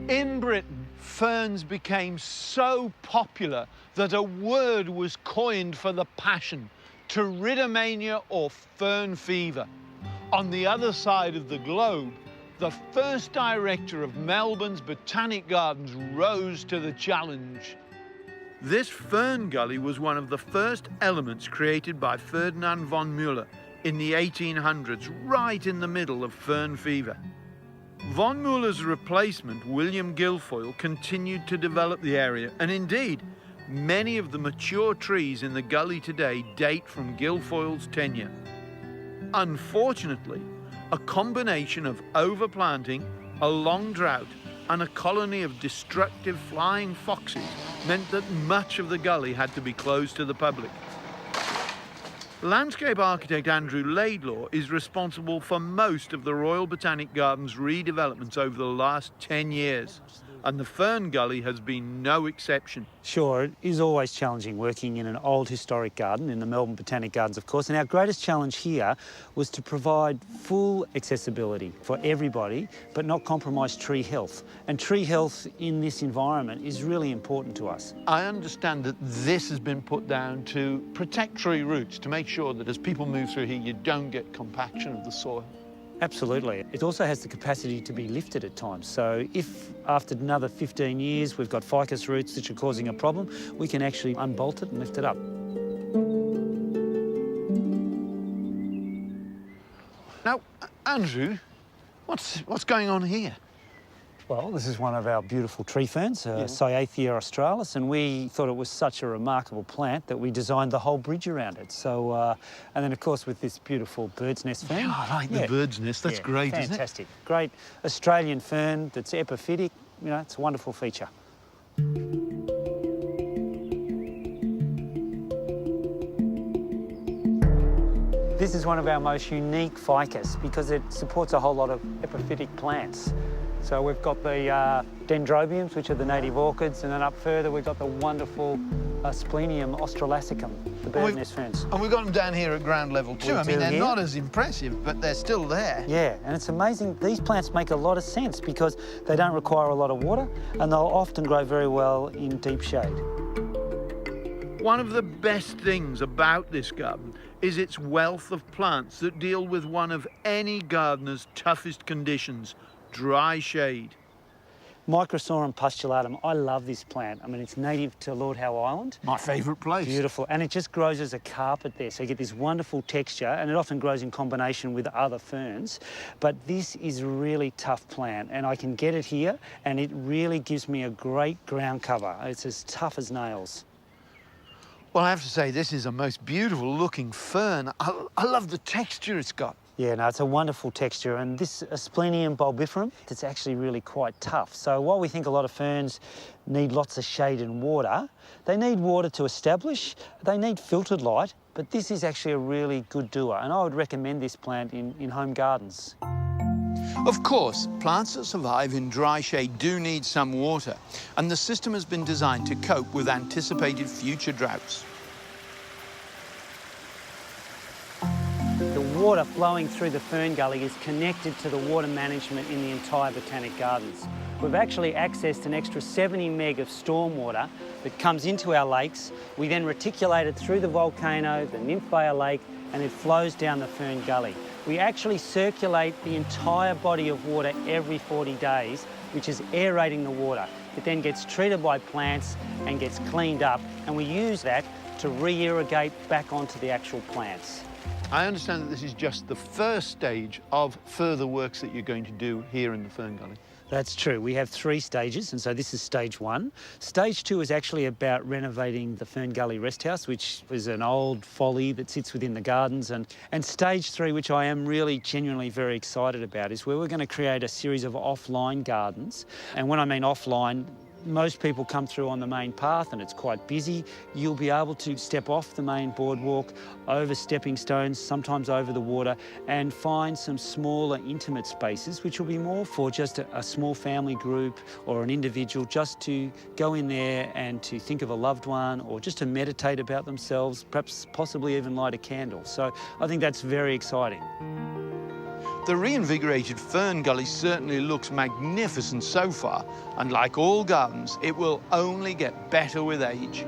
In Britain, ferns became so popular that a word was coined for the passion, pteridamania or fern fever. On the other side of the globe, the first director of Melbourne's Botanic Gardens rose to the challenge. This fern gully was one of the first elements created by Ferdinand von Müller in the 1800s, right in the middle of fern fever. Von Müller's replacement, William Guilfoyle, continued to develop the area, and indeed, many of the mature trees in the gully today date from Guilfoyle's tenure. Unfortunately, a combination of overplanting, a long drought, and a colony of destructive flying foxes meant that much of the gully had to be closed to the public. Landscape architect Andrew Laidlaw is responsible for most of the Royal Botanic Gardens redevelopments over the last 10 years, and the Fern Gully has been no exception. Sure, it is always challenging working in an old historic garden, in the Melbourne Botanic Gardens, of course, and our greatest challenge here was to provide full accessibility for everybody, but not compromise tree health. And tree health in this environment is really important to us. I understand that this has been put down to protect tree roots, to make sure that as people move through here, you don't get compaction of the soil. Absolutely. It also has the capacity to be lifted at times. So if after another 15 years we've got ficus roots which are causing a problem, we can actually unbolt it and lift it up. Now, Andrew, what's going on here? Well, this is one of our beautiful tree ferns, Cyathea australis, and we thought it was such a remarkable plant that we designed the whole bridge around it. So, and then of course with this beautiful bird's nest fern. Yeah, I like the bird's nest. That's great, isn't it? Fantastic. Great Australian fern that's epiphytic. You know, it's a wonderful feature. This is one of our most unique ficus because it supports a whole lot of epiphytic plants. So we've got the dendrobiums, which are the native orchids, and then up further we've got the wonderful Splenium australasiacum, the bird's nest ferns. And we've got them down here at ground level too. I mean, they're not as impressive, but they're still there. Yeah, and it's amazing. These plants make a lot of sense because they don't require a lot of water and they'll often grow very well in deep shade. One of the best things about this garden is its wealth of plants that deal with one of any gardener's toughest conditions, dry shade. Microsorum pustulatum, I love this plant. I mean, it's native to Lord Howe Island. My favourite place. Beautiful, and it just grows as a carpet there, so you get this wonderful texture, and it often grows in combination with other ferns. But this is a really tough plant, and I can get it here, and it really gives me a great ground cover. It's as tough as nails. Well, I have to say, this is a most beautiful looking fern. I love the texture it's got. Yeah, no, it's a wonderful texture, and this Splenium bulbiferum, it's actually really quite tough. So while we think a lot of ferns need lots of shade and water, they need water to establish, they need filtered light, but this is actually a really good doer, and I would recommend this plant in home gardens. Of course, plants that survive in dry shade do need some water, and the system has been designed to cope with anticipated future droughts. The water flowing through the fern gully is connected to the water management in the entire Botanic Gardens. We've actually accessed an extra 70 meg of stormwater that comes into our lakes. We then reticulate it through the volcano, the Nymphaea Lake, and it flows down the fern gully. We actually circulate the entire body of water every 40 days, which is aerating the water. It then gets treated by plants and gets cleaned up, and we use that to re-irrigate back onto the actual plants. I understand that this is just the first stage of further works that you're going to do here in the Fern Gully. That's true. We have 3 stages, and so this is stage 1. Stage 2 is actually about renovating the Fern Gully Rest House, which is an old folly that sits within the gardens. And stage 3, which I am really genuinely very excited about, is where we're going to create a series of offline gardens. And when I mean offline, most people come through on the main path and it's quite busy. You'll be able to step off the main boardwalk, over stepping stones, sometimes over the water, and find some smaller intimate spaces, which will be more for just a small family group or an individual just to go in there and to think of a loved one or just to meditate about themselves, perhaps possibly even light a candle. So I think that's very exciting. The reinvigorated Fern Gully certainly looks magnificent so far, and like all gardens, it will only get better with age.